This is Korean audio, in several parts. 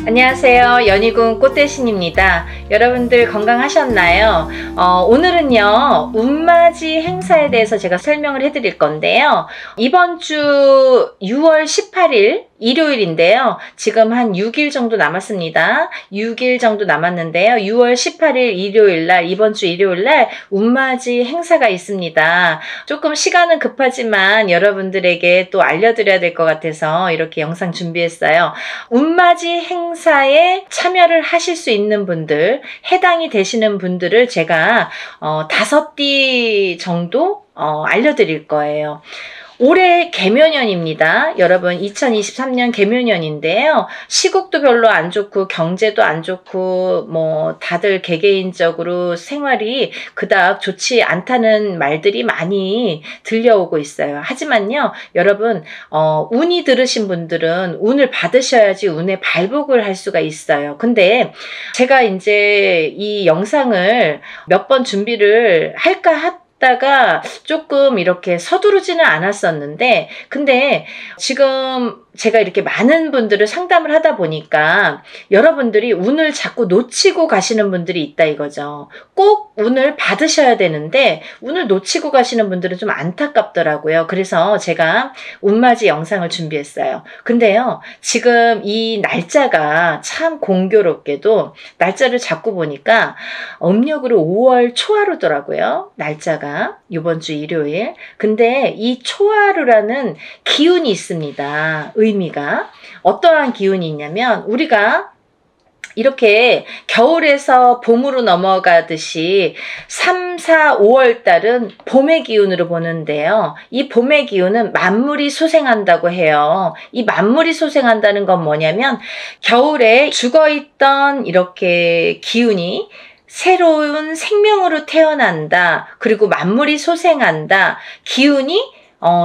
안녕하세요. 연희군 꽃대신입니다. 여러분들 건강하셨나요? 오늘은요, 운맞이 행사에 대해서 제가 설명을 해드릴 건데요. 이번 주 6월 18일 일요일인데요. 지금 한 6일 정도 남았습니다. 6일 정도 남았는데요. 6월 18일 일요일날, 이번 주 일요일날 운맞이 행사가 있습니다. 조금 시간은 급하지만 여러분들에게 또 알려드려야 될 것 같아서 이렇게 영상 준비했어요. 운맞이 행사에 참여를 하실 수 있는 분들, 해당이 되시는 분들을 제가 5띠 정도 알려드릴 거예요. 올해 개묘년입니다. 여러분 2023년 개묘년인데요. 시국도 별로 안 좋고 경제도 안 좋고 뭐 다들 개개인적으로 생활이 그닥 좋지 않다는 말들이 많이 들려오고 있어요. 하지만요. 여러분 운이 들으신 분들은 운을 받으셔야지 운의 발복을 할 수가 있어요. 근데 제가 이제 이 영상을 몇 번 준비를 할까 다가 조금 이렇게 서두르지는 않았었는데, 근데 지금 제가 이렇게 많은 분들을 상담을 하다 보니까 여러분들이 운을 자꾸 놓치고 가시는 분들이 있다 이거죠. 꼭 운을 받으셔야 되는데 운을 놓치고 가시는 분들은 좀 안타깝더라고요. 그래서 제가 운맞이 영상을 준비했어요. 근데요, 지금 이 날짜가 참 공교롭게도 날짜를 잡고 보니까 음력으로 5월 초하루더라고요. 날짜가 이번 주 일요일. 근데 이 초하루라는 기운이 있습니다. 의미가 어떠한 기운이 있냐면, 우리가 이렇게 겨울에서 봄으로 넘어가듯이 3, 4, 5월 달은 봄의 기운으로 보는데요. 이 봄의 기운은 만물이 소생한다고 해요. 이 만물이 소생한다는 건 뭐냐면, 겨울에 죽어있던 이렇게 기운이 새로운 생명으로 태어난다. 그리고 만물이 소생한다. 기운이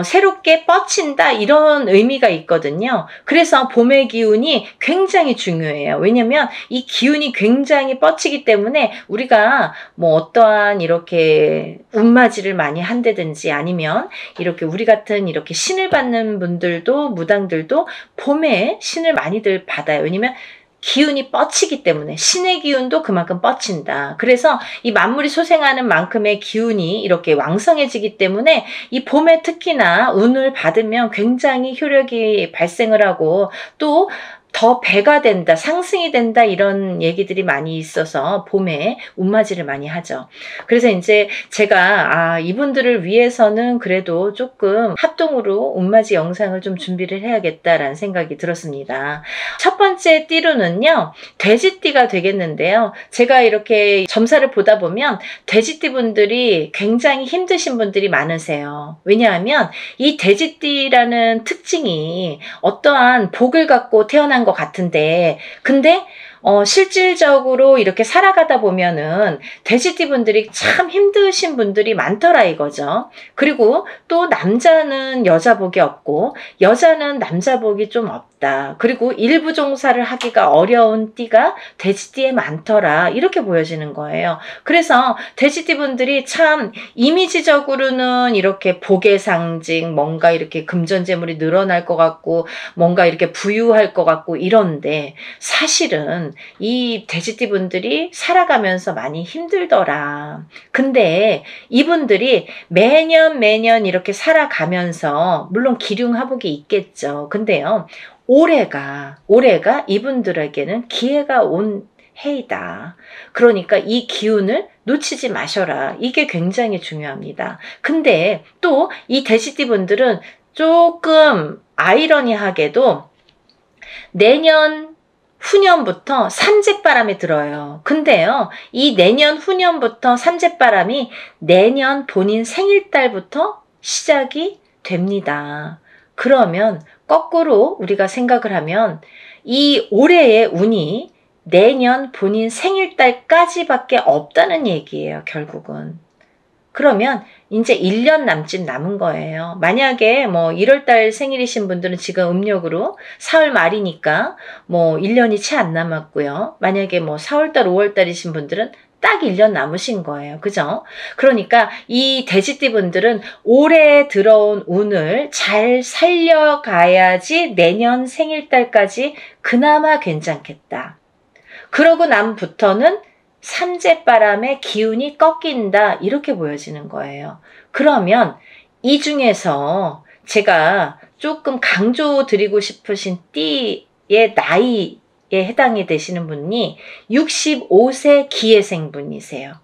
새롭게 뻗친다, 이런 의미가 있거든요. 그래서 봄의 기운이 굉장히 중요해요. 왜냐면 이 기운이 굉장히 뻗치기 때문에 우리가 뭐 어떠한 이렇게 운맞이를 많이 한다든지 아니면 이렇게 우리 같은 이렇게 신을 받는 분들도, 무당들도 봄에 신을 많이들 받아요. 왜냐면 기운이 뻗치기 때문에, 신의 기운도 그만큼 뻗친다. 그래서 이 만물이 소생하는 만큼의 기운이 이렇게 왕성해지기 때문에 이 봄에 특히나 운을 받으면 굉장히 효력이 발생을 하고 또 더 배가 된다, 상승이 된다, 이런 얘기들이 많이 있어서 봄에 운맞이를 많이 하죠. 그래서 이제 제가 이분들을 위해서는 그래도 조금 합동으로 운맞이 영상을 좀 준비를 해야겠다라는 생각이 들었습니다. 첫 번째 띠로는요, 돼지띠가 되겠는데요. 제가 이렇게 점사를 보다 보면 돼지띠 분들이 굉장히 힘드신 분들이 많으세요. 왜냐하면 이 돼지띠라는 특징이 어떠한 복을 갖고 태어난 것 같은데, 근데 실질적으로 이렇게 살아가다 보면은 돼지띠 분들이 참 힘드신 분들이 많더라 이거죠. 그리고 또 남자는 여자 복이 없고 여자는 남자 복이 좀 없다. 그리고 일부 종사를 하기가 어려운 띠가 돼지띠에 많더라, 이렇게 보여지는 거예요. 그래서 돼지띠 분들이 참 이미지적으로는 이렇게 복의 상징, 뭔가 이렇게 금전재물이 늘어날 것 같고 뭔가 이렇게 부유할 것 같고 이런데, 사실은 이 돼지띠 분들이 살아가면서 많이 힘들더라. 근데 이분들이 매년 이렇게 살아가면서 물론 기륭하복이 있겠죠. 근데요, 올해가 이분들에게는 기회가 온 해이다. 그러니까 이 기운을 놓치지 마셔라. 이게 굉장히 중요합니다. 근데 또 이 돼지띠 분들은 조금 아이러니하게도 내년 후년부터 삼재바람이 들어요. 근데요, 이 내년 후년부터 삼재바람이 내년 본인 생일달부터 시작이 됩니다. 그러면 거꾸로 우리가 생각을 하면 이 올해의 운이 내년 본인 생일달까지밖에 없다는 얘기예요, 결국은. 그러면 이제 1년 남짓 남은 거예요. 만약에 뭐 1월달 생일이신 분들은 지금 음력으로 4월 말이니까 뭐 1년이 채 안 남았고요. 만약에 뭐 4월달, 5월달이신 분들은 딱 1년 남으신 거예요. 그죠? 그러니까 이 돼지띠 분들은 올해 들어온 운을 잘 살려가야지 내년 생일달까지 그나마 괜찮겠다. 그러고 남부터는 삼재바람의 기운이 꺾인다, 이렇게 보여지는 거예요. 그러면 이 중에서 제가 조금 강조드리고 싶으신 띠의 나이에 해당이 되시는 분이 65세 기해생분이세요.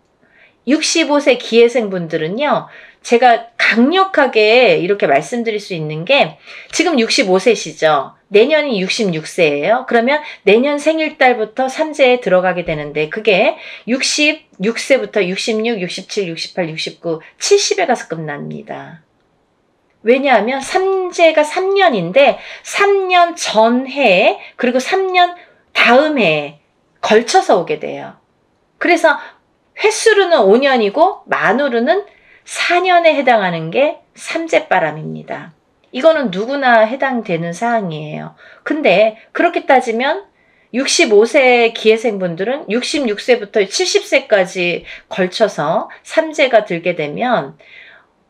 65세 기해생분들은요, 제가 강력하게 이렇게 말씀드릴 수 있는 게, 지금 65세시죠. 내년이 66세예요. 그러면 내년 생일달부터 삼재에 들어가게 되는데, 그게 66세부터 66, 67, 68, 69, 70에 가서 끝납니다. 왜냐하면 삼재가 3년인데 3년 전해 그리고 3년 다음 해에 걸쳐서 오게 돼요. 그래서 횟수로는 5년이고 만으로는 4년에 해당하는 게 삼재바람입니다. 이거는 누구나 해당되는 사항이에요. 근데 그렇게 따지면 65세 기해생분들은 66세부터 70세까지 걸쳐서 삼재가 들게 되면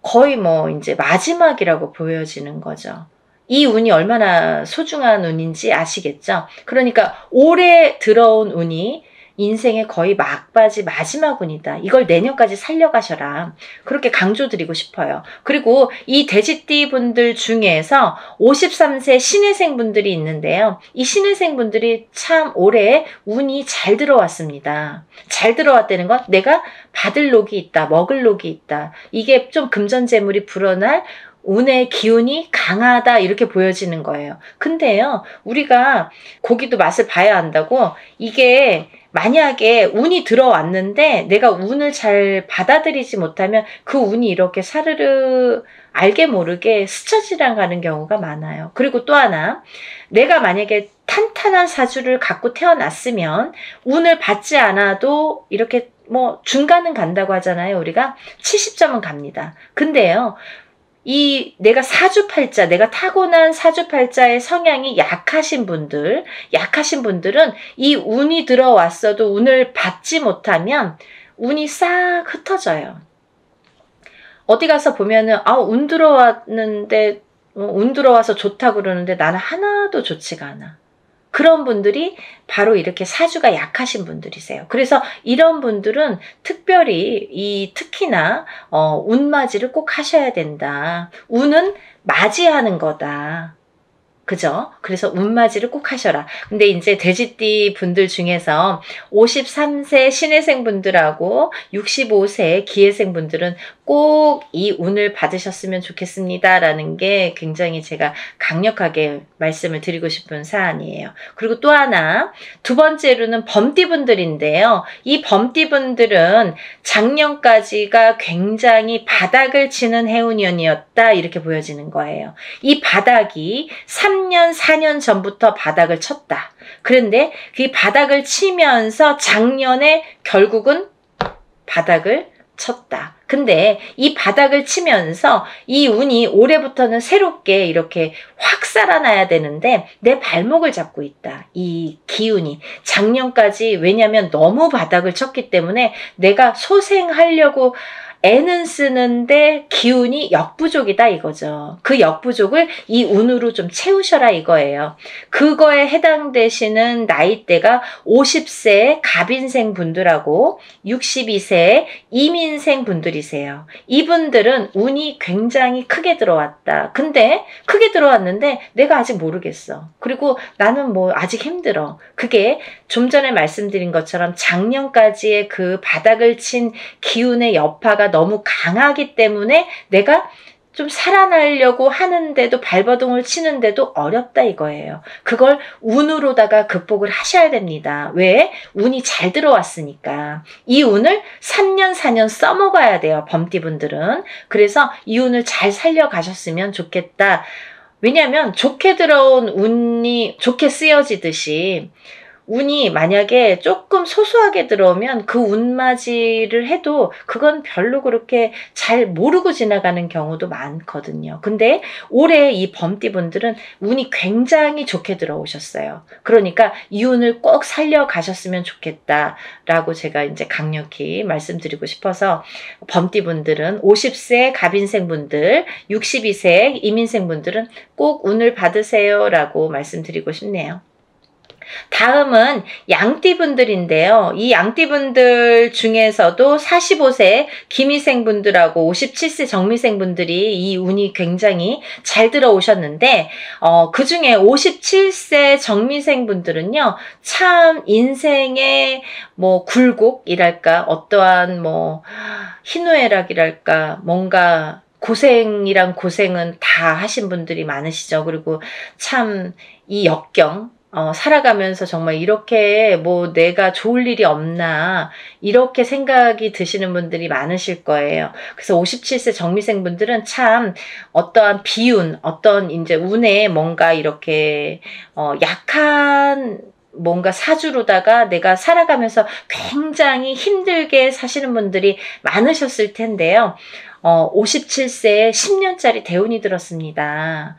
거의 뭐 이제 마지막이라고 보여지는 거죠. 이 운이 얼마나 소중한 운인지 아시겠죠? 그러니까 올해 들어온 운이 인생의 거의 막바지 마지막 운이다. 이걸 내년까지 살려가셔라. 그렇게 강조드리고 싶어요. 그리고 이 돼지띠 분들 중에서 53세 신해생 분들이 있는데요. 이 신해생 분들이 참 올해 운이 잘 들어왔습니다. 잘 들어왔다는 건 내가 받을 녹이 있다, 먹을 녹이 있다. 이게 좀 금전재물이 불어날 운의 기운이 강하다, 이렇게 보여지는 거예요. 근데요, 우리가 고기도 맛을 봐야 한다고, 이게 만약에 운이 들어왔는데 내가 운을 잘 받아들이지 못하면 그 운이 이렇게 사르르 알게 모르게 스쳐 지나가는 경우가 많아요. 그리고 또 하나, 내가 만약에 탄탄한 사주를 갖고 태어났으면 운을 받지 않아도 이렇게 뭐 중간은 간다고 하잖아요. 우리가 70점은 갑니다. 근데요, 이 내가 사주팔자, 내가 타고난 사주팔자의 성향이 약하신 분들은 이 운이 들어왔어도 운을 받지 못하면 운이 싹 흩어져요. 어디 가서 보면은 운 들어왔는데 운 들어와서 좋다고 그러는데 나는 하나도 좋지가 않아. 그런 분들이 바로 이렇게 사주가 약하신 분들이세요. 그래서 이런 분들은 특별히 특히나 운맞이를 꼭 하셔야 된다. 운은 맞이하는 거다. 그죠? 그래서 운맞이를 꼭 하셔라. 근데 이제 돼지띠 분들 중에서 53세 신해생 분들하고 65세 기해생 분들은 꼭 이 운을 받으셨으면 좋겠습니다. 라는 게 굉장히 제가 강력하게 말씀을 드리고 싶은 사안이에요. 그리고 또 하나, 두 번째로는 범띠 분들인데요. 이 범띠 분들은 작년까지가 굉장히 바닥을 치는 해운년이었다, 이렇게 보여지는 거예요. 이 바닥이 3년, 4년 전부터 바닥을 쳤다. 그런데 그 바닥을 치면서 작년에 결국은 바닥을 쳤다. 근데 이 바닥을 치면서 이 운이 올해부터는 새롭게 이렇게 확 살아나야 되는데 내 발목을 잡고 있다. 이 기운이. 작년까지, 왜냐면 너무 바닥을 쳤기 때문에 내가 소생하려고 애는 쓰는데 기운이 역부족이다, 이거죠. 그 역부족을 이 운으로 좀 채우셔라, 이거예요. 그거에 해당되시는 나이대가 50세 갑인생 분들하고 62세 이민생 분들이세요. 이분들은 운이 굉장히 크게 들어왔다. 근데 크게 들어왔는데 내가 아직 모르겠어. 그리고 나는 뭐 아직 힘들어. 그게 좀 전에 말씀드린 것처럼 작년까지의 그 바닥을 친 기운의 여파가 너무 강하기 때문에 내가 좀 살아나려고 하는데도, 발버둥을 치는데도 어렵다, 이거예요. 그걸 운으로다가 극복을 하셔야 됩니다. 왜? 운이 잘 들어왔으니까. 이 운을 3년, 4년 써먹어야 돼요, 범띠분들은. 그래서 이 운을 잘 살려가셨으면 좋겠다. 왜냐하면 좋게 들어온 운이 좋게 쓰여지듯이 운이 만약에 조금 소소하게 들어오면 그 운맞이를 해도 그건 별로 그렇게 잘 모르고 지나가는 경우도 많거든요. 근데 올해 이 범띠분들은 운이 굉장히 좋게 들어오셨어요. 그러니까 이 운을 꼭 살려가셨으면 좋겠다라고 제가 이제 강력히 말씀드리고 싶어서 범띠분들은 50세 갑인생분들, 62세 이민생분들은 꼭 운을 받으세요라고 말씀드리고 싶네요. 다음은 양띠분들인데요. 이 양띠분들 중에서도 45세 기미생분들하고 57세 정미생분들이 이 운이 굉장히 잘 들어오셨는데 그 중에 57세 정미생분들은요. 참 인생의 뭐 굴곡이랄까 어떠한 뭐 희노애락이랄까 뭔가 고생이란 고생은 다 하신 분들이 많으시죠. 그리고 참 이 역경 살아가면서 정말 이렇게 뭐 내가 좋을 일이 없나 이렇게 생각이 드시는 분들이 많으실 거예요. 그래서 57세 정미생 분들은 참 어떠한 비운, 어떤 이제 운에 뭔가 이렇게 약한 뭔가 사주로다가 내가 살아가면서 굉장히 힘들게 사시는 분들이 많으셨을 텐데요. 57세에 10년짜리 대운이 들었습니다.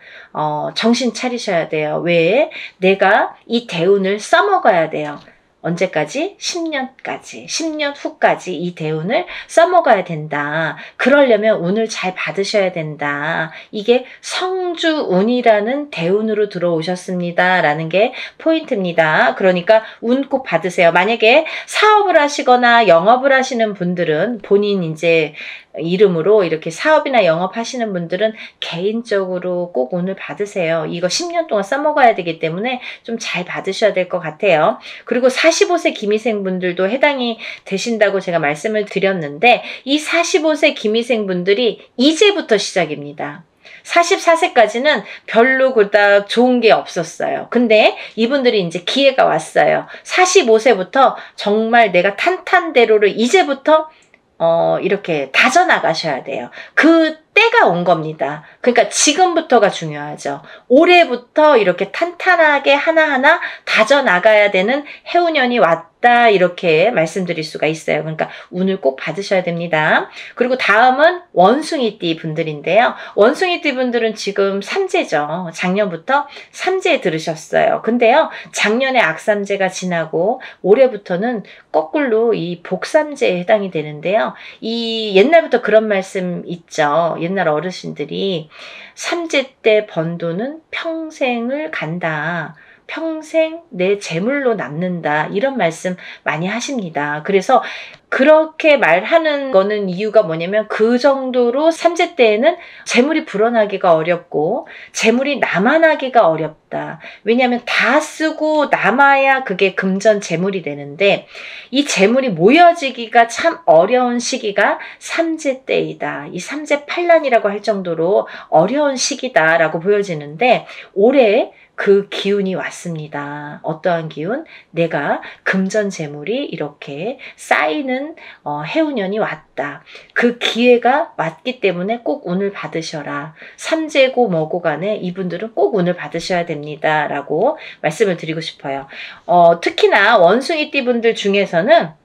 정신 차리셔야 돼요. 왜? 내가 이 대운을 써먹어야 돼요. 언제까지? 10년까지. 10년 후까지 이 대운을 써먹어야 된다. 그러려면 운을 잘 받으셔야 된다. 이게 성주운이라는 대운으로 들어오셨습니다. 라는 게 포인트입니다. 그러니까 운 꼭 받으세요. 만약에 사업을 하시거나 영업을 하시는 분들은 본인 이제 이름으로 이렇게 사업이나 영업하시는 분들은 개인적으로 꼭 운을 받으세요. 이거 10년 동안 써먹어야 되기 때문에 좀 잘 받으셔야 될 것 같아요. 그리고 45세 기미생 분들도 해당이 되신다고 제가 말씀을 드렸는데 이 45세 기미생 분들이 이제부터 시작입니다. 44세까지는 별로 그닥 좋은 게 없었어요. 근데 이분들이 이제 기회가 왔어요. 45세부터 정말 내가 탄탄대로를 이제부터 이렇게 다져나가셔야 돼요. 그 때가 온 겁니다. 그러니까 지금부터가 중요하죠. 올해부터 이렇게 탄탄하게 하나하나 다져나가야 되는 해운년이 왔다 이렇게 말씀드릴 수가 있어요. 그러니까 운을 꼭 받으셔야 됩니다. 그리고 다음은 원숭이띠 분들인데요. 원숭이띠 분들은 지금 삼재죠. 작년부터 삼재에 들으셨어요. 근데요. 작년에 악삼재가 지나고 올해부터는 거꾸로 이 복삼재에 해당이 되는데요. 이 옛날부터 그런 말씀 있죠. 옛날 어르신들이 삼재 때 번 돈은 평생을 간다. 평생 내 재물로 남는다. 이런 말씀 많이 하십니다. 그래서 그렇게 말하는 거는 이유가 뭐냐면 그 정도로 삼재 때에는 재물이 불어나기가 어렵고 재물이 남아나기가 어렵다. 왜냐하면 다 쓰고 남아야 그게 금전 재물이 되는데 이 재물이 모여지기가 참 어려운 시기가 삼재 때이다. 이 삼재 팔란이라고 할 정도로 어려운 시기다라고 보여지는데 올해 그 기운이 왔습니다. 어떠한 기운? 내가 금전 재물이 이렇게 쌓이는 해운년이 왔다. 그 기회가 왔기 때문에 꼭 운을 받으셔라. 삼재고 뭐고 간에 이분들은 꼭 운을 받으셔야 됩니다. 라고 말씀을 드리고 싶어요. 특히나 원숭이띠 분들 중에서는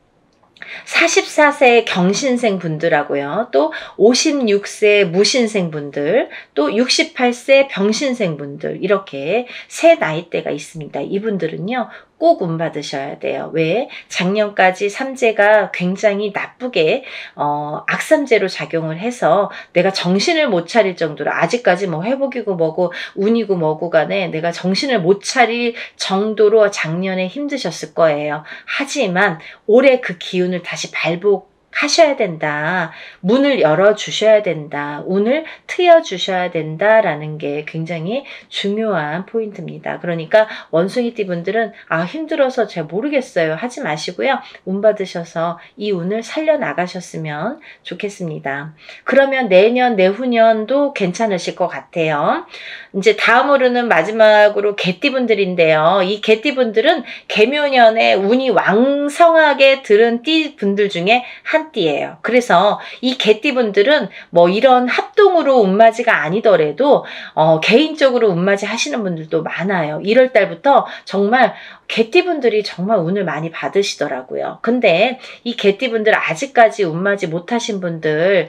44세 경신생 분들하고요. 또 56세 무신생 분들, 또 68세 병신생 분들 이렇게 세 나이대가 있습니다. 이분들은요. 꼭 운 받으셔야 돼요. 왜? 작년까지 삼재가 굉장히 나쁘게 악삼재로 작용을 해서 내가 정신을 못 차릴 정도로 아직까지 뭐 회복이고 뭐고 운이고 뭐고 간에 내가 정신을 못 차릴 정도로 작년에 힘드셨을 거예요. 하지만 올해 그 기운을 다시 발복하셔야 된다. 문을 열어주셔야 된다. 운을 트여주셔야 된다라는 게 굉장히 중요한 포인트입니다. 그러니까 원숭이띠 분들은 힘들어서 잘 모르겠어요. 하지 마시고요. 운 받으셔서 이 운을 살려나가셨으면 좋겠습니다. 그러면 내년, 내후년도 괜찮으실 것 같아요. 이제 다음으로는 마지막으로 개띠 분들인데요. 이 개띠 분들은 개묘년에 운이 왕성하게 들은 띠 분들 중에 한 개만띠예요. 그래서 이 개띠분들은 뭐 이런 합동으로 운맞이가 아니더라도 개인적으로 운맞이 하시는 분들도 많아요. 1월 달부터 정말 개띠분들이 정말 운을 많이 받으시더라고요. 근데 이 개띠분들 아직까지 운맞이 못하신 분들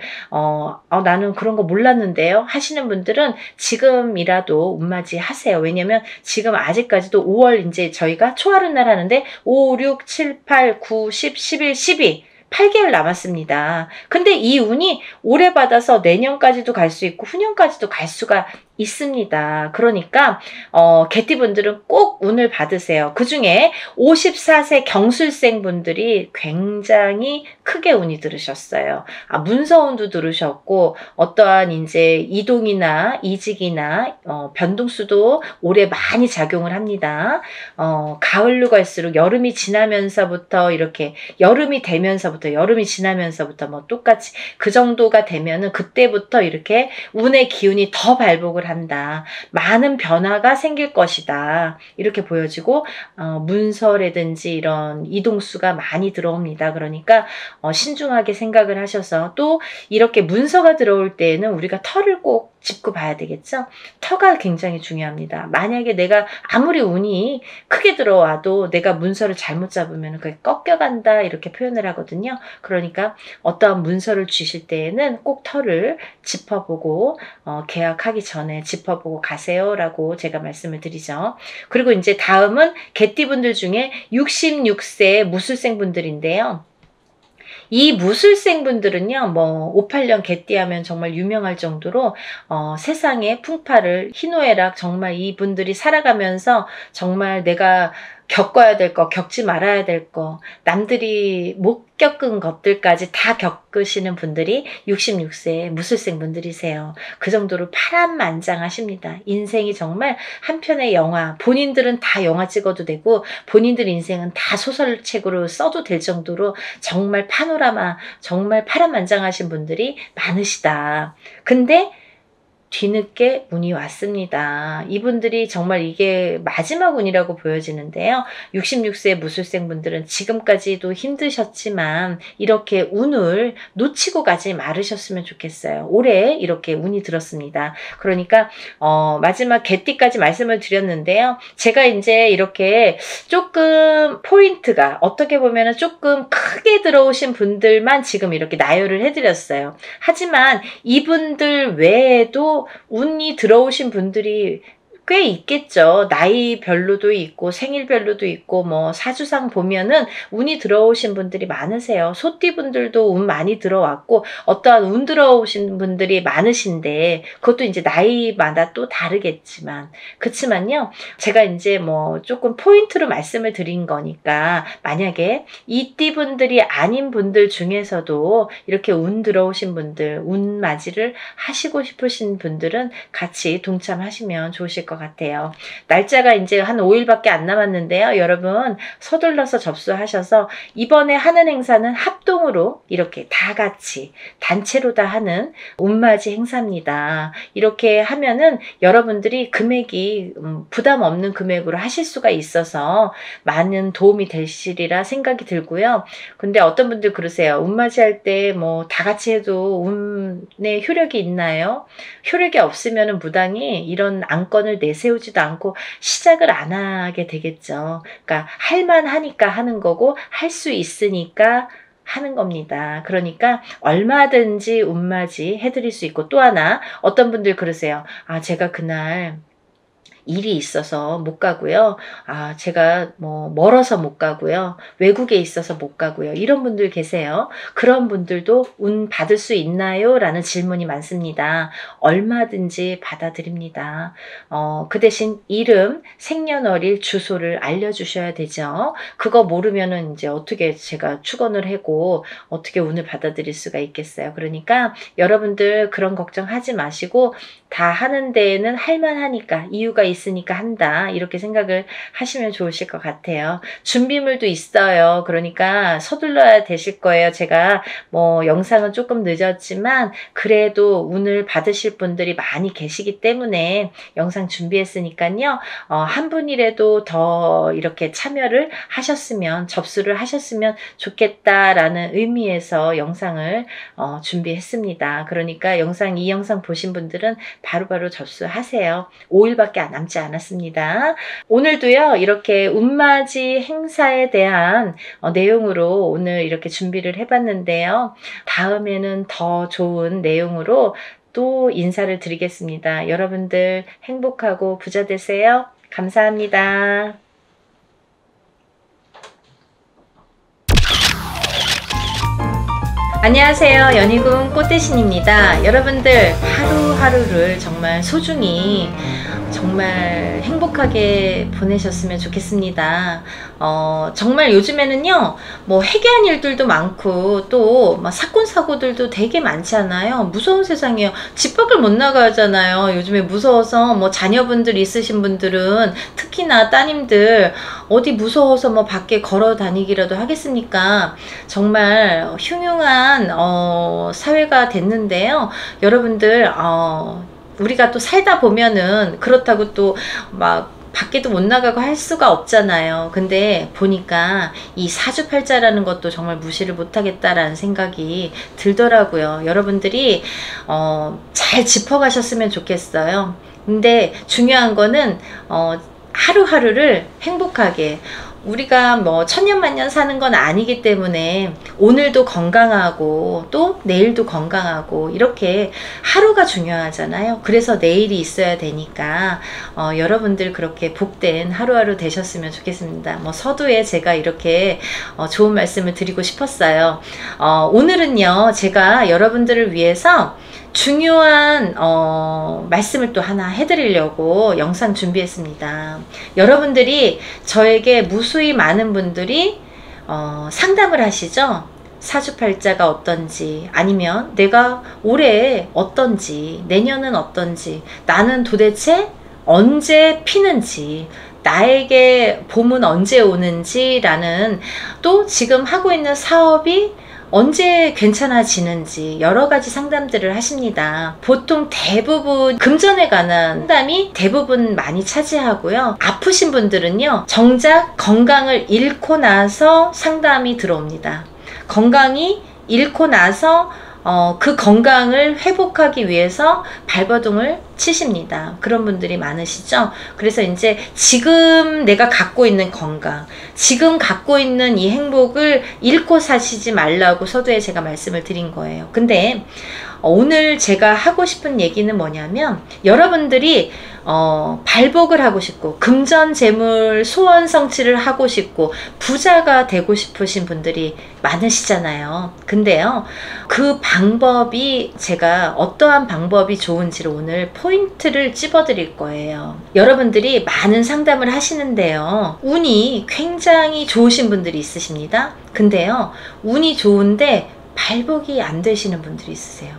나는 그런 거 몰랐는데요 하시는 분들은 지금이라도 운맞이 하세요. 왜냐면 지금 아직까지도 5월 이제 저희가 초하루 날 하는데 5, 6, 7, 8, 9, 10, 11, 12 8개월 남았습니다. 근데 이 운이 올해 받아서 내년까지도 갈 수 있고 후년까지도 갈 수가 있습니다. 그러니까 개띠분들은 꼭 운을 받으세요. 그 중에 54세 경술생 분들이 굉장히 크게 운이 들으셨어요. 문서운도 들으셨고 어떠한 이제 이동이나 이직이나 변동수도 올해 많이 작용을 합니다. 가을로 갈수록 여름이 지나면서부터 이렇게 여름이 지나면서부터 뭐 똑같이 그 정도가 되면은 그때부터 이렇게 운의 기운이 더 발복을 한다. 많은 변화가 생길 것이다. 이렇게 보여지고 문서라든지 이런 이동수가 많이 들어옵니다. 그러니까 신중하게 생각을 하셔서 또 이렇게 문서가 들어올 때에는 우리가 터를 꼭 짚고 봐야 되겠죠. 터가 굉장히 중요합니다. 만약에 내가 아무리 운이 크게 들어와도 내가 문서를 잘못 잡으면 그게 꺾여간다 이렇게 표현을 하거든요. 그러니까 어떠한 문서를 주실 때에는 꼭 터를 짚어보고 계약하기 전에 짚어보고 가세요라고 제가 말씀을 드리죠. 그리고 이제 다음은 개띠분들 중에 66세 무술생 분들인데요. 이 무술생 분들은요, 뭐 58년 개띠하면 정말 유명할 정도로 세상의 풍파를 희노애락 정말 이분들이 살아가면서 정말 내가 겪어야 될 거, 겪지 말아야 될 거, 남들이 못 겪은 것들까지 다 겪으시는 분들이 66세 무술생 분들이세요. 그 정도로 파란만장하십니다. 인생이 정말 한 편의 영화, 본인들은 다 영화 찍어도 되고 본인들 인생은 다 소설책으로 써도 될 정도로 정말 파노라마, 정말 파란만장하신 분들이 많으시다. 근데 뒤늦게 운이 왔습니다. 이분들이 정말 이게 마지막 운이라고 보여지는데요. 66세 무술생 분들은 지금까지도 힘드셨지만 이렇게 운을 놓치고 가지 말으셨으면 좋겠어요. 올해 이렇게 운이 들었습니다. 그러니까 마지막 개띠까지 말씀을 드렸는데요. 제가 이제 이렇게 조금 포인트가 어떻게 보면 조금 크게 들어오신 분들만 지금 이렇게 나열을 해드렸어요. 하지만 이분들 외에도 운이 들어오신 분들이 꽤 있겠죠. 나이별로도 있고 생일별로도 있고 뭐 사주상 보면은 운이 들어오신 분들이 많으세요. 소띠분들도 운 많이 들어왔고 어떠한 운 들어오신 분들이 많으신데 그것도 이제 나이마다 또 다르겠지만 그렇지만요. 제가 이제 뭐 조금 포인트로 말씀을 드린 거니까 만약에 이 띠분들이 아닌 분들 중에서도 이렇게 운 들어오신 분들 운 맞이를 하시고 싶으신 분들은 같이 동참하시면 좋으실 것 같아요. 날짜가 이제 한 5일밖에 안 남았는데요. 여러분 서둘러서 접수하셔서 이번에 하는 행사는 합동으로 이렇게 다 같이 단체로 다 하는 운맞이 행사입니다. 이렇게 하면은 여러분들이 금액이 부담 없는 금액으로 하실 수가 있어서 많은 도움이 되시리라 생각이 들고요. 근데 어떤 분들 그러세요. 운맞이 할 때 뭐 다 같이 해도 운의 효력이 있나요? 효력이 없으면 무당이 이런 안건을 내세우지도 않고 시작을 안 하게 되겠죠. 그러니까 할만하니까 하는 거고 할 수 있으니까 하는 겁니다. 그러니까 얼마든지 운맞이 해드릴 수 있고 또 하나 어떤 분들 그러세요. 제가 그날 일이 있어서 못 가고요. 제가 뭐 멀어서 못 가고요. 외국에 있어서 못 가고요. 이런 분들 계세요. 그런 분들도 운 받을 수 있나요? 라는 질문이 많습니다. 얼마든지 받아드립니다. 그 대신 이름, 생년월일, 주소를 알려주셔야 되죠. 그거 모르면은 이제 어떻게 제가 축원을 하고 어떻게 운을 받아들일 수가 있겠어요. 그러니까 여러분들 그런 걱정하지 마시고 다 하는 데에는 할만하니까 이유가 있으니까 한다, 이렇게 생각을 하시면 좋으실 것 같아요. 준비물도 있어요. 그러니까 서둘러야 되실 거예요. 제가 뭐 영상은 조금 늦었지만 그래도 운을 받으실 분들이 많이 계시기 때문에 영상 준비했으니까요. 한 분이라도 더 이렇게 참여를 하셨으면, 접수를 하셨으면 좋겠다라는 의미에서 영상을 준비했습니다. 그러니까 이 영상 보신 분들은 바로바로 접수하세요. 5일밖에 남지 않았습니다. 오늘도요, 이렇게 운맞이 행사에 대한 내용으로 오늘 이렇게 준비를 해봤는데요. 다음에는 더 좋은 내용으로 또 인사를 드리겠습니다. 여러분들 행복하고 부자 되세요. 감사합니다. 안녕하세요. 연희궁 꽃대신입니다. 여러분들 하루하루를 정말 소중히, 정말 행복하게 보내셨으면 좋겠습니다. 정말 요즘에는요, 뭐 해괴한 일들도 많고 또 막 사건 사고들도 되게 많잖아요. 무서운 세상이에요. 집 밖을 못 나가잖아요. 요즘에 무서워서, 뭐 자녀분들 있으신 분들은 특히나 따님들 어디 무서워서 뭐 밖에 걸어 다니기라도 하겠습니까? 정말 흉흉한 사회가 됐는데요. 여러분들 우리가 또 살다 보면은 그렇다고 또 막 밖에도 못 나가고 할 수가 없잖아요. 근데 보니까 이 사주팔자라는 것도 정말 무시를 못하겠다라는 생각이 들더라고요. 여러분들이 잘 짚어가셨으면 좋겠어요. 근데 중요한 거는 하루하루를 행복하게, 우리가 뭐 천년만년 사는 건 아니기 때문에 오늘도 건강하고 또 내일도 건강하고 이렇게 하루가 중요하잖아요. 그래서 내일이 있어야 되니까 여러분들 그렇게 복된 하루하루 되셨으면 좋겠습니다. 뭐 서두에 제가 이렇게 좋은 말씀을 드리고 싶었어요. 오늘은요, 제가 여러분들을 위해서 중요한 말씀을 또 하나 해드리려고 영상 준비했습니다. 여러분들이 저에게 무수히 많은 분들이 상담을 하시죠. 사주팔자가 어떤지, 아니면 내가 올해 어떤지, 내년은 어떤지, 나는 도대체 언제 피는지, 나에게 봄은 언제 오는지 라는, 또 지금 하고 있는 사업이 언제 괜찮아지는지 여러 가지 상담들을 하십니다. 보통 대부분 금전에 관한 상담이 대부분 많이 차지하고요. 아프신 분들은요, 정작 건강을 잃고 나서 상담이 들어옵니다. 건강이 잃고 나서 그 건강을 회복하기 위해서 발버둥을 치십니다. 그런 분들이 많으시죠. 그래서 이제 지금 내가 갖고 있는 건강, 지금 갖고 있는 이 행복을 잃고 사시지 말라고 서두에 제가 말씀을 드린 거예요. 근데 오늘 제가 하고 싶은 얘기는 뭐냐면, 여러분들이 발복을 하고 싶고 금전재물 소원 성취를 하고 싶고 부자가 되고 싶으신 분들이 많으시잖아요. 근데요, 그 방법이, 제가 어떠한 방법이 좋은지를 오늘 포인트를 찝어 드릴 거예요. 여러분들이 많은 상담을 하시는데요, 운이 굉장히 좋으신 분들이 있으십니다. 근데요, 운이 좋은데 발복이 안 되시는 분들이 있으세요.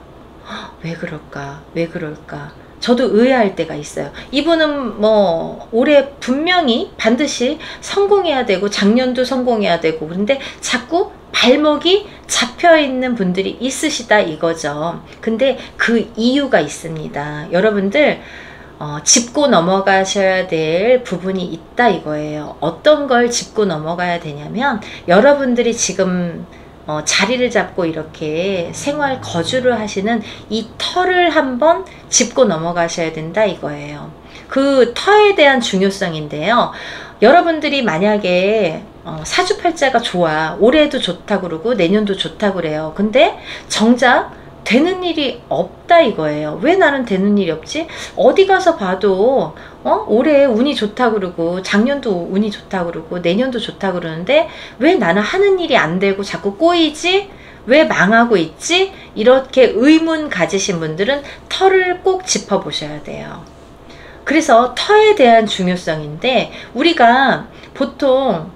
왜 그럴까? 왜 그럴까? 저도 의아할 때가 있어요. 이분은 뭐 올해 분명히 반드시 성공해야 되고 작년도 성공해야 되고, 그런데 자꾸 발목이 잡혀 있는 분들이 있으시다 이거죠. 근데 그 이유가 있습니다. 여러분들 짚고 넘어가셔야 될 부분이 있다 이거예요. 어떤 걸 짚고 넘어가야 되냐면, 여러분들이 지금 자리를 잡고 이렇게 생활 거주를 하시는 이 터를 한번 짚고 넘어가셔야 된다 이거예요. 그 터에 대한 중요성인데요, 여러분들이 만약에 사주팔자가 좋아, 올해도 좋다 그러고 내년도 좋다 그래요. 근데 정작 되는 일이 없다 이거예요. 왜 나는 되는 일이 없지? 어디 가서 봐도 올해 운이 좋다 그러고 작년도 운이 좋다 그러고 내년도 좋다 그러는데 왜 나는 하는 일이 안 되고 자꾸 꼬이지? 왜 망하고 있지? 이렇게 의문 가지신 분들은 터를 꼭 짚어보셔야 돼요. 그래서 터에 대한 중요성인데, 우리가 보통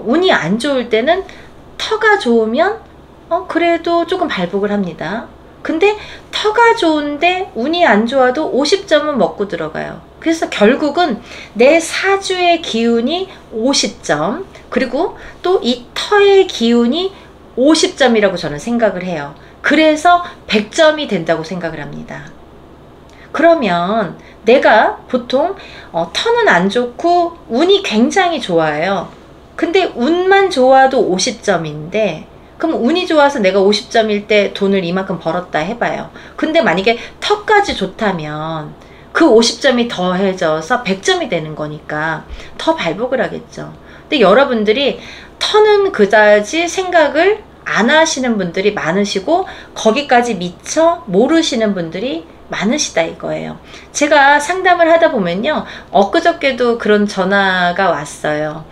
운이 안 좋을 때는 터가 좋으면 그래도 조금 발복을 합니다. 근데 터가 좋은데 운이 안 좋아도 50점은 먹고 들어가요. 그래서 결국은 내 사주의 기운이 50점, 그리고 또 이 터의 기운이 50점이라고 저는 생각을 해요. 그래서 100점이 된다고 생각을 합니다. 그러면 내가 보통 터는 안 좋고 운이 굉장히 좋아요. 근데 운만 좋아도 50점인데 그럼 운이 좋아서 내가 50점일 때 돈을 이만큼 벌었다 해봐요. 근데 만약에 터까지 좋다면 그 50점이 더해져서 100점이 되는 거니까 더 발복을 하겠죠. 근데 여러분들이 터는 그다지 생각을 안 하시는 분들이 많으시고 거기까지 미처 모르시는 분들이 많으시다 이거예요. 제가 상담을 하다 보면요, 엊그저께도 그런 전화가 왔어요.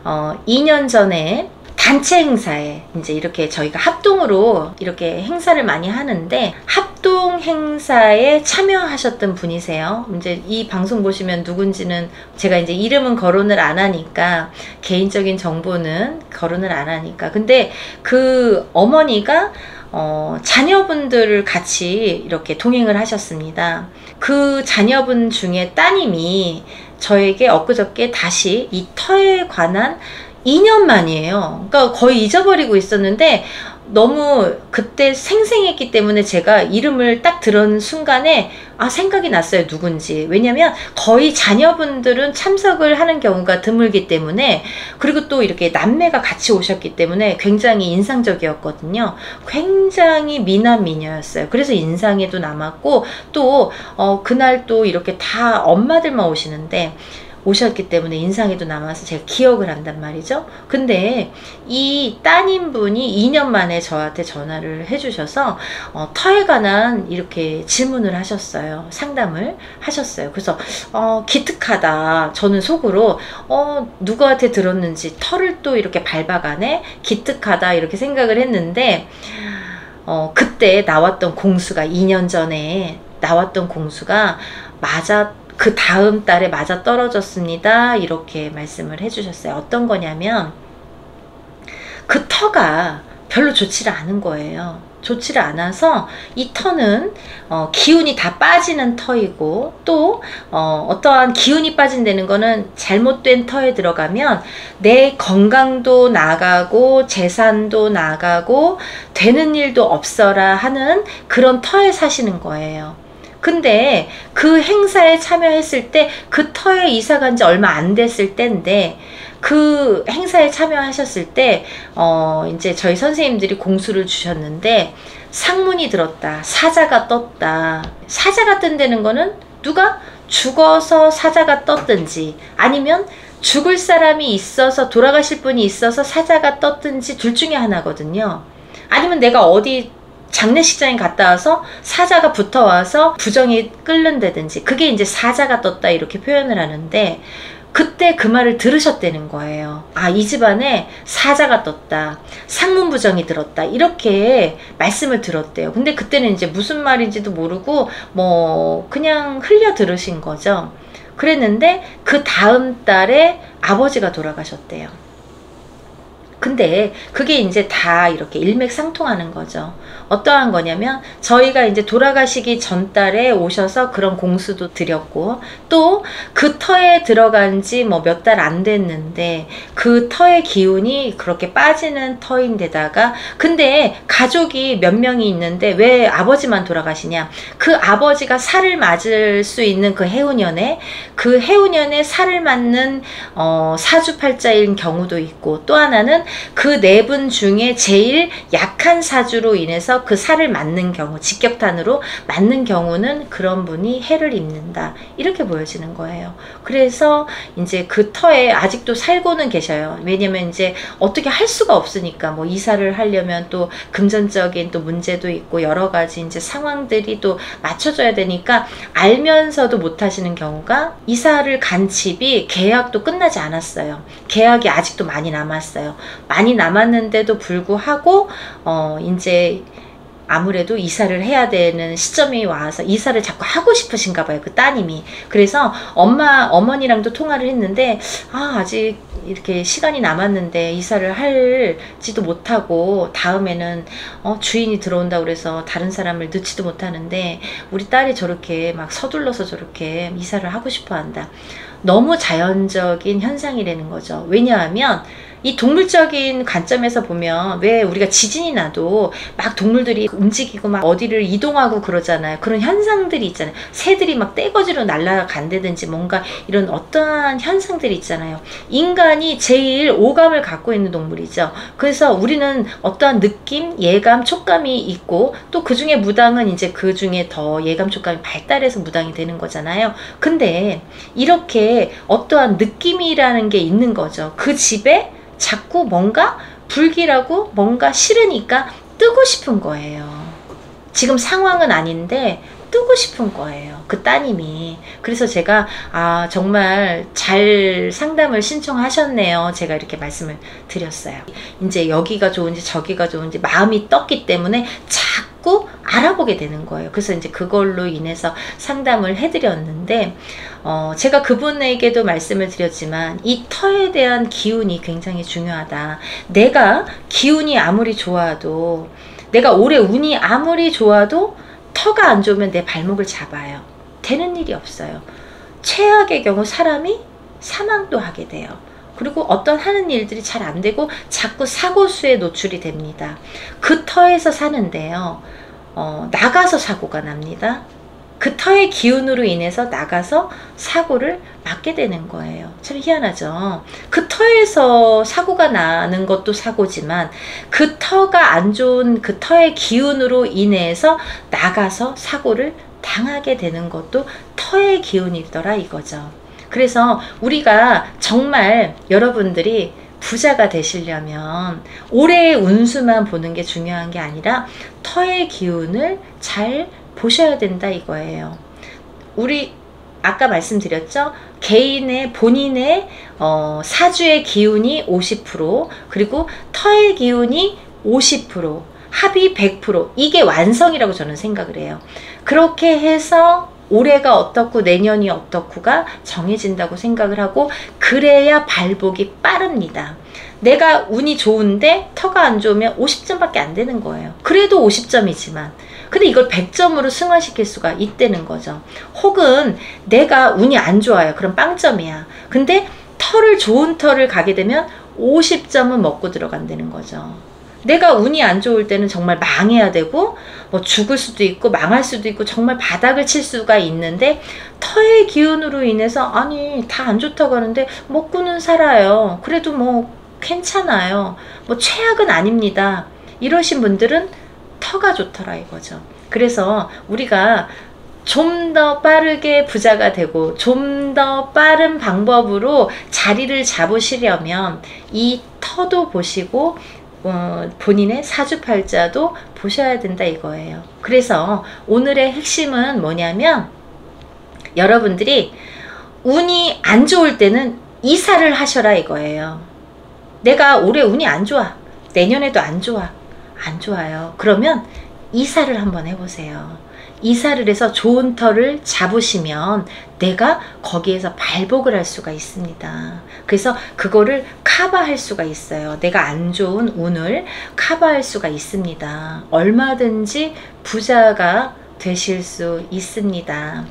2년 전에 단체 행사에 이제 이렇게 저희가 합동으로 이렇게 행사를 많이 하는데 합동 행사에 참여하셨던 분이세요. 이제 이 방송 보시면 누군지는 제가 이제 이름은 거론을 안 하니까, 개인적인 정보는 거론을 안 하니까. 근데 그 어머니가 자녀분들을 같이 이렇게 동행을 하셨습니다. 그 자녀분 중에 따님이 저에게 엊그저께 다시 이 터에 관한 2년 만이에요. 그러니까 거의 잊어버리고 있었는데 너무 그때 생생했기 때문에 제가 이름을 딱 들은 순간에 생각이 났어요, 누군지. 왜냐면 거의 자녀분들은 참석을 하는 경우가 드물기 때문에, 그리고 또 이렇게 남매가 같이 오셨기 때문에 굉장히 인상적이었거든요. 굉장히 미남 미녀였어요. 그래서 인상에도 남았고, 또 그날 또 이렇게 다 엄마들만 오셨기 때문에 인상에도 남아서 제가 기억을 한단 말이죠. 근데 이 따님분이 2년 만에 저한테 전화를 해주셔서 터에 관한 이렇게 질문을 하셨어요. 상담을 하셨어요. 그래서 기특하다. 저는 속으로 누구한테 들었는지 터를 또 이렇게 밟아가네, 기특하다 이렇게 생각을 했는데, 그때 나왔던 공수가 2년 전에 나왔던 공수가 그 다음 달에 맞아 떨어졌습니다. 이렇게 말씀을 해주셨어요. 어떤 거냐면 그 터가 별로 좋지를 않은 거예요. 좋지를 않아서 이 터는 기운이 다 빠지는 터이고, 또 어떠한 기운이 빠진다는 거는 잘못된 터에 들어가면 내 건강도 나가고 재산도 나가고 되는 일도 없어라 하는 그런 터에 사시는 거예요. 근데 그 행사에 참여했을 때 그 터에 이사 간 지 얼마 안 됐을 때인데, 그 행사에 참여하셨을 때 이제 저희 선생님들이 공수를 주셨는데 상문이 들었다, 사자가 떴다. 사자가 뜬다는 거는 누가 죽어서 사자가 떴든지, 아니면 죽을 사람이 있어서, 돌아가실 분이 있어서 사자가 떴든지 둘 중에 하나거든요. 아니면 내가 어디 장례식장에 갔다 와서 사자가 붙어와서 부정이 끓는다든지, 그게 이제 사자가 떴다 이렇게 표현을 하는데, 그때 그 말을 들으셨다는 거예요. 이 집안에 사자가 떴다, 상문부정이 들었다, 이렇게 말씀을 들었대요. 근데 그때는 이제 무슨 말인지도 모르고 그냥 흘려 들으신 거죠. 그랬는데 그 다음 달에 아버지가 돌아가셨대요. 근데 그게 이제 다 이렇게 일맥상통하는 거죠. 어떠한 거냐면, 저희가 이제 돌아가시기 전달에 오셔서 그런 공수도 드렸고, 또 그 터에 들어간 지 몇 달 안 됐는데 그 터의 기운이 그렇게 빠지는 터인데다가, 근데 가족이 몇 명이 있는데 왜 아버지만 돌아가시냐, 그 아버지가 살을 맞을 수 있는 그 해운년에 살을 맞는 사주팔자인 경우도 있고, 또 하나는 그 네 분 중에 제일 약한 사주로 인해서 그 살을 맞는 경우, 직격탄으로 맞는 경우는 그런 분이 해를 입는다, 이렇게 보여지는 거예요. 그래서 이제 그 터에 아직도 살고는 계셔요. 왜냐면 이제 어떻게 할 수가 없으니까, 이사를 하려면 또 금전적인 또 문제도 있고 여러 가지 이제 상황들이 또 맞춰져야 되니까 알면서도 못 하시는 경우가, 이사를 간 집이 계약도 끝나지 않았어요. 계약이 아직도 많이 남았어요. 많이 남았는데도 불구하고 이제 아무래도 이사를 해야 되는 시점이 와서 이사를 자꾸 하고 싶으신가 봐요. 그 따님이. 그래서 어머니랑도 통화를 했는데 아직 이렇게 시간이 남았는데 이사를 할지도 못하고 다음에는 주인이 들어온다고 그래서 다른 사람을 넣지도 못하는데 우리 딸이 저렇게 막 서둘러서 저렇게 이사를 하고 싶어 한다. 너무 자연적인 현상이라는 거죠. 왜냐하면 이 동물적인 관점에서 보면 왜 우리가 지진이 나도 막 동물들이 움직이고 막 어디를 이동하고 그러잖아요. 그런 현상들이 있잖아요. 새들이 막 떼거지로 날아간다든지 뭔가 이런 어떠한 현상들이 있잖아요. 인간이 제일 오감을 갖고 있는 동물이죠. 그래서 우리는 어떠한 느낌, 예감, 촉감이 있고 또 그 중에 무당은 이제 그 중에 더 예감, 촉감이 발달해서 무당이 되는 거잖아요. 근데 이렇게 어떠한 느낌이라는 게 있는 거죠. 그 집에 자꾸 뭔가 불길하고 뭔가 싫으니까 뜨고 싶은 거예요. 지금 상황은 아닌데 뜨고 싶은 거예요. 그 따님이. 그래서 제가 정말 잘 상담을 신청하셨네요. 제가 이렇게 말씀을 드렸어요. 이제 여기가 좋은지 저기가 좋은지 마음이 떴기 때문에 자꾸 알아보게 되는 거예요. 그래서 이제 그걸로 인해서 상담을 해드렸는데 제가 그분에게도 말씀을 드렸지만 이 터에 대한 기운이 굉장히 중요하다. 내가 기운이 아무리 좋아도 내가 올해 운이 아무리 좋아도 터가 안 좋으면 내 발목을 잡아요. 되는 일이 없어요. 최악의 경우 사람이 사망도 하게 돼요. 그리고 어떤 하는 일들이 잘 안 되고 자꾸 사고수에 노출이 됩니다. 그 터에서 사는데요. 나가서 사고가 납니다. 그 터의 기운으로 인해서 나가서 사고를 맞게 되는 거예요. 참 희한하죠. 그 터에서 사고가 나는 것도 사고지만 그 터가 안 좋은 그 터의 기운으로 인해서 나가서 사고를 당하게 되는 것도 터의 기운이더라 이거죠. 그래서 우리가 정말 여러분들이 부자가 되시려면 올해의 운수만 보는 게 중요한 게 아니라 터의 기운을 잘 보셔야 된다 이거예요. 우리 아까 말씀드렸죠? 개인의 본인의 사주의 기운이 50% 그리고 터의 기운이 50% 합이 100% 이게 완성이라고 저는 생각을 해요. 그렇게 해서 올해가 어떻고 내년이 어떻고가 정해진다고 생각을 하고 그래야 발복이 빠릅니다. 내가 운이 좋은데 터가 안 좋으면 50점밖에 안 되는 거예요. 그래도 50점이지만 근데 이걸 100점으로 승화시킬 수가 있다는 거죠. 혹은 내가 운이 안 좋아요. 그럼 빵점이야. 근데 좋은 터를 가게 되면 50점은 먹고 들어간다는 거죠. 내가 운이 안 좋을 때는 정말 망해야 되고 뭐 죽을 수도 있고 망할 수도 있고 정말 바닥을 칠 수가 있는데 터의 기운으로 인해서 아니 다 안 좋다고 하는데 먹고는 살아요. 그래도 뭐 괜찮아요. 뭐 최악은 아닙니다. 이러신 분들은 터가 좋더라 이거죠. 그래서 우리가 좀 더 빠르게 부자가 되고 좀 더 빠른 방법으로 자리를 잡으시려면 이 터도 보시고 본인의 사주팔자도 보셔야 된다 이거예요. 그래서 오늘의 핵심은 뭐냐면 여러분들이 운이 안 좋을 때는 이사를 하셔라 이거예요. 내가 올해 운이 안 좋아. 내년에도 안 좋아. 안 좋아요. 그러면 이사를 한번 해보세요. 이사를 해서 좋은 터를 잡으시면 내가 거기에서 발복을 할 수가 있습니다. 그래서 그거를 커버할 수가 있어요. 내가 안 좋은 운을 커버할 수가 있습니다. 얼마든지 부자가 되실 수 있습니다.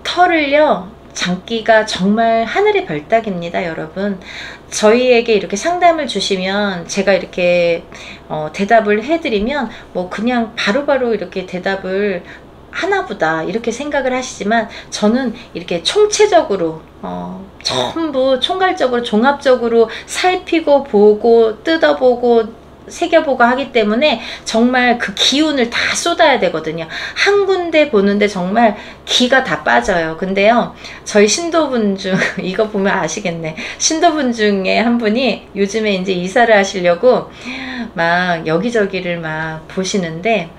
터를요, 장기가 정말 하늘의 별따기입니다, 여러분. 저희에게 이렇게 상담을 주시면 제가 이렇게 대답을 해드리면 뭐 그냥 바로바로 이렇게 대답을 하나보다 이렇게 생각을 하시지만 저는 이렇게 총체적으로 전부 총괄적으로 종합적으로 살피고 보고 뜯어보고 새겨보고 하기 때문에 정말 그 기운을 다 쏟아야 되거든요. 한 군데 보는데 정말 기가 다 빠져요. 근데요, 저희 신도분 중 이거 보면 아시겠네. 신도분 중에 한 분이 요즘에 이제 이사를 하시려고 막 여기저기를 막 보시는데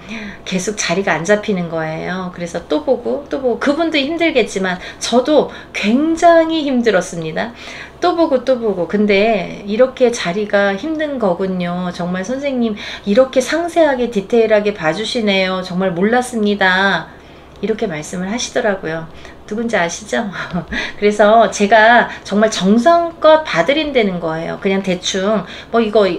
계속 자리가 안 잡히는 거예요. 그래서 또 보고 또 보고, 그분도 힘들겠지만 저도 굉장히 힘들었습니다. 또 보고 또 보고. 근데 이렇게 자리가 힘든 거군요. 정말 선생님 이렇게 상세하게 디테일하게 봐주시네요. 정말 몰랐습니다. 이렇게 말씀을 하시더라고요. 누군지 아시죠? 그래서 제가 정말 정성껏 봐드린다는 거예요. 그냥 대충 뭐 이거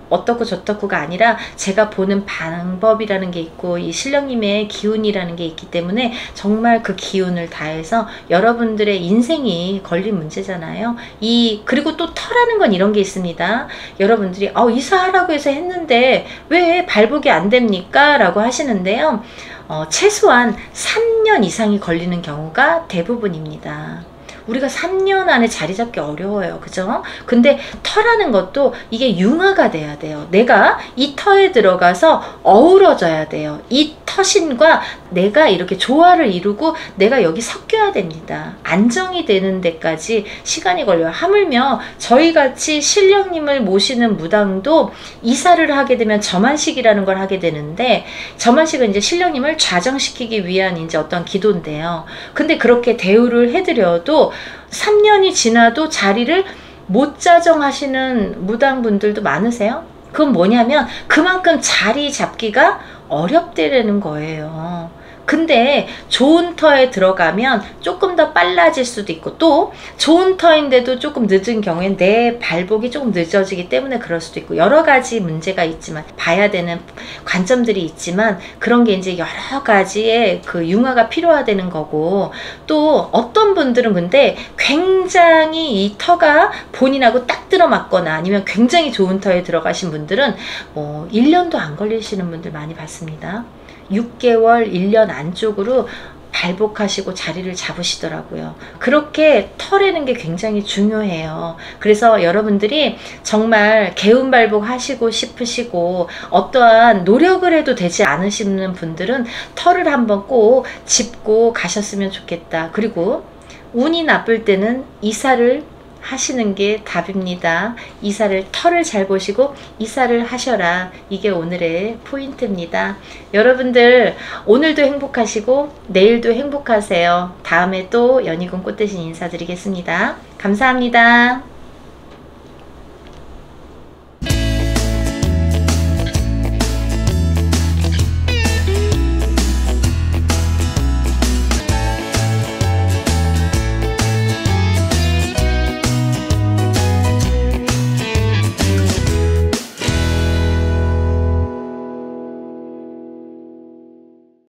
어떻고 저떻고가 아니라 제가 보는 방법이라는 게 있고 이 신령님의 기운이라는 게 있기 때문에 정말 그 기운을 다해서, 여러분들의 인생이 걸린 문제잖아요. 그리고 또 터라는 건 이런 게 있습니다. 여러분들이 이사하라고 해서 했는데 왜 발복이 안 됩니까? 라고 하시는데요. 최소한 3년 이상이 걸리는 경우가 대부분입니다. 우리가 3년 안에 자리 잡기 어려워요. 그죠? 근데 터라는 것도 이게 융화가 돼야 돼요. 내가 이 터에 들어가서 어우러져야 돼요. 이 터신과 내가 이렇게 조화를 이루고 내가 여기 섞여야 됩니다. 안정이 되는 데까지 시간이 걸려요. 하물며 저희같이 신령님을 모시는 무당도 이사를 하게 되면 점안식이라는 걸 하게 되는데, 점안식은 이제 신령님을 좌정시키기 위한 이제 어떤 기도인데요. 근데 그렇게 대우를 해드려도 3년이 지나도 자리를 못 자정하시는 무당분들도 많으세요. 그건 뭐냐면 그만큼 자리 잡기가 어렵다는 거예요. 근데 좋은 터에 들어가면 조금 더 빨라질 수도 있고, 또 좋은 터인데도 조금 늦은 경우엔 내 발복이 조금 늦어지기 때문에 그럴 수도 있고, 여러 가지 문제가 있지만, 봐야 되는 관점들이 있지만, 그런 게 이제 여러 가지의 그 융화가 필요하다는 거고, 또 어떤 분들은 근데 굉장히 이 터가 본인하고 딱 들어맞거나 아니면 굉장히 좋은 터에 들어가신 분들은 뭐 1년도 안 걸리시는 분들 많이 봤습니다. 6개월, 1년 안쪽으로 발복하시고 자리를 잡으시더라고요. 그렇게 터라는 게 굉장히 중요해요. 그래서 여러분들이 정말 개운발복 하시고 싶으시고 어떠한 노력을 해도 되지 않으시는 분들은 터를 한번 꼭 짚고 가셨으면 좋겠다. 그리고 운이 나쁠 때는 이사를 하시는 게 답입니다. 이사를, 터를 잘 보시고 이사를 하셔라. 이게 오늘의 포인트입니다. 여러분들 오늘도 행복하시고 내일도 행복하세요. 다음에 또 연희군 꽃대신 인사드리겠습니다. 감사합니다.